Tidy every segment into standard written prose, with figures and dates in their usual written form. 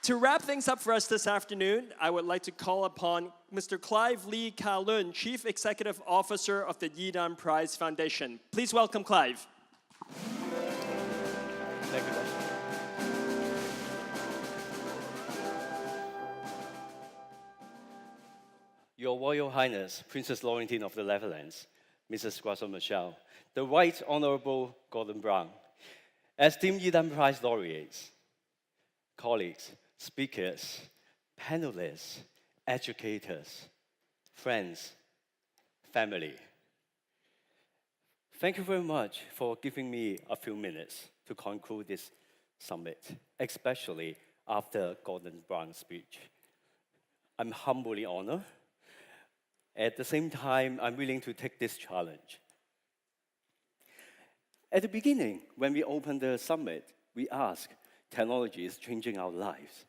To wrap things up for us this afternoon, I would like to call upon Mr. Clive LEE, Chief Executive Officer of the Yidan Prize Foundation. Please welcome Clive. Thank you, Dr. Your Royal Highness, Princess Laureate of the Netherlands, Mrs. Guaso-Michel, the Right Honorable Gordon Brown, esteemed Yidan Prize laureates, colleagues, speakers, panelists, educators, friends, family. Thank you very much for giving me a few minutes to conclude this summit, especially after Gordon Brown's speech. I'm humbly honored. At the same time, I'm willing to take this challenge. At the beginning, when we opened the summit, we asked, technology is changing our lives.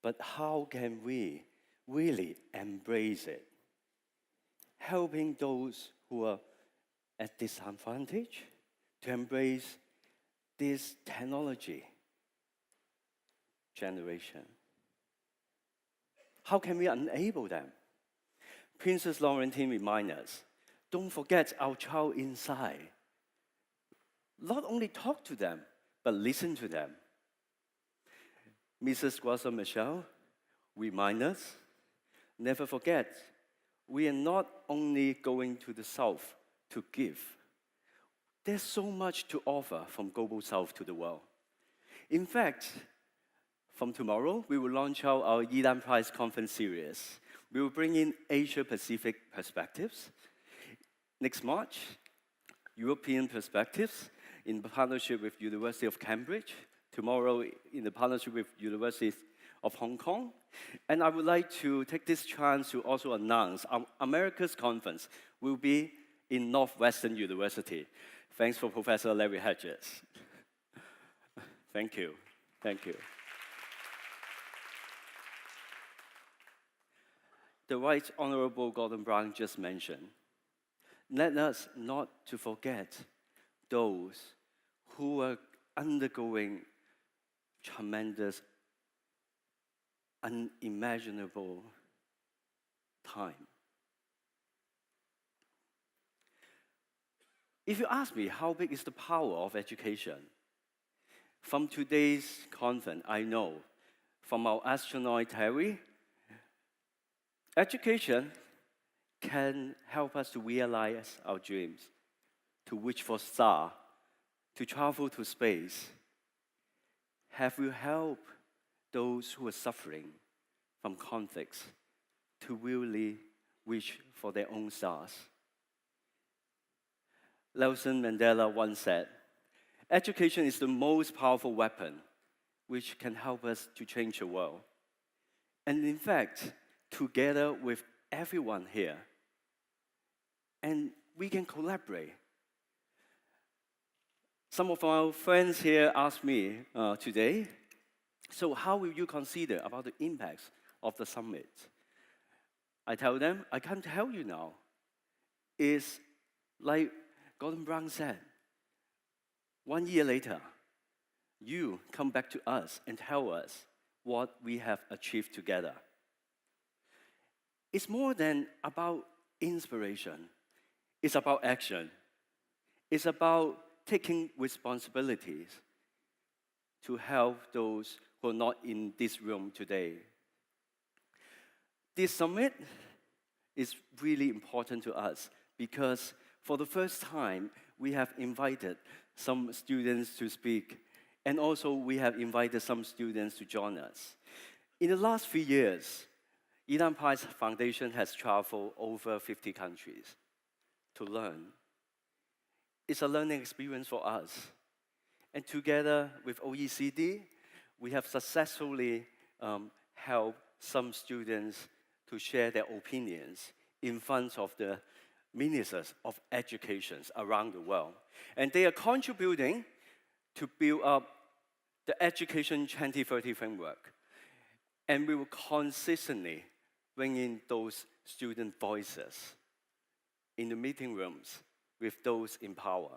But how can we really embrace it? Helping those who are at disadvantage to embrace this technology generation. How can we enable them? Princess Laureate reminds us, don't forget our child inside. Not only talk to them, but listen to them. Mrs. Guaso-Michel reminds us, never forget, we are not only going to the South to give. There's so much to offer from Global South to the world. In fact, from tomorrow, we will launch our Yidan Prize Conference Series. We will bring in Asia-Pacific perspectives. Next March, European perspectives in partnership with University of Cambridge. Tomorrow, in the partnership with University of Hong Kong. And I would like to take this chance to also announce our America's conference will be in Northwestern University. Thanks for Professor Larry Hedges. Thank you. Thank you. The Right Honorable Gordon Brown just mentioned, let us not to forget those who are undergoing tremendous, unimaginable time. If you ask me how big is the power of education, from today's conference, I know from our astronaut Terry, education can help us to realize our dreams, to reach for stars, to travel to space. Have you helped those who are suffering from conflicts to really reach for their own stars? Nelson Mandela once said, education is the most powerful weapon which can help us to change the world. And in fact, together with everyone here, and we can collaborate. Some of our friends here asked me today, so how will you consider about the impacts of the summit? I tell them, I can't tell you now. It's like Gordon Brown said, 1 year later, you come back to us and tell us what we have achieved together. It's more than about inspiration. It's about action. It's about taking responsibilities to help those who are not in this room today. This summit is really important to us because for the first time, we have invited some students to speak, and also we have invited some students to join us. In the last 3 years, Yidan Prize Foundation has traveled over 50 countries to learn. It's a learning experience for us. And together with OECD, we have successfully helped some students to share their opinions in front of the ministers of education around the world. And they are contributing to build up the Education 2030 framework. And we will consistently bring in those student voices in the meeting rooms with those in power.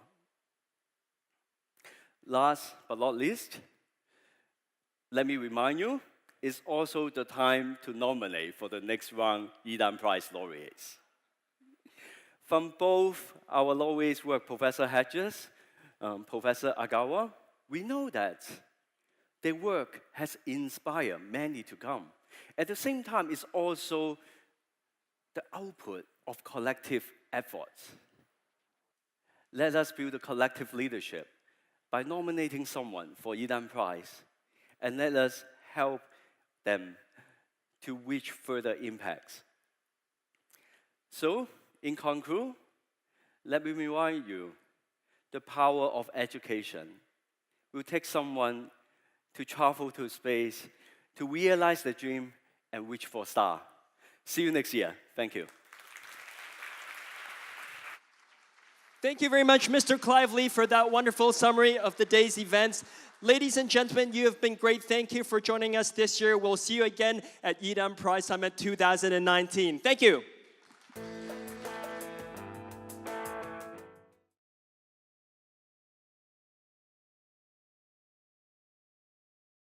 Last but not least, let me remind you, it's also the time to nominate for the next round Yidan Prize laureates. From both our laureates work, Professor Hedges, Professor Agawa, we know that their work has inspired many to come. At the same time, it's also the output of collective efforts. Let us build a collective leadership by nominating someone for Yidan Prize, and let us help them to reach further impacts. So, in conclusion, let me remind you, the power of education will take someone to travel to space, to realize the dream, and reach for a star. See you next year. Thank you. Thank you very much, Mr. Clive LEE, for that wonderful summary of the day's events. Ladies and gentlemen, you have been great. Thank you for joining us this year. We'll see you again at Yidan Prize Summit 2019. Thank you.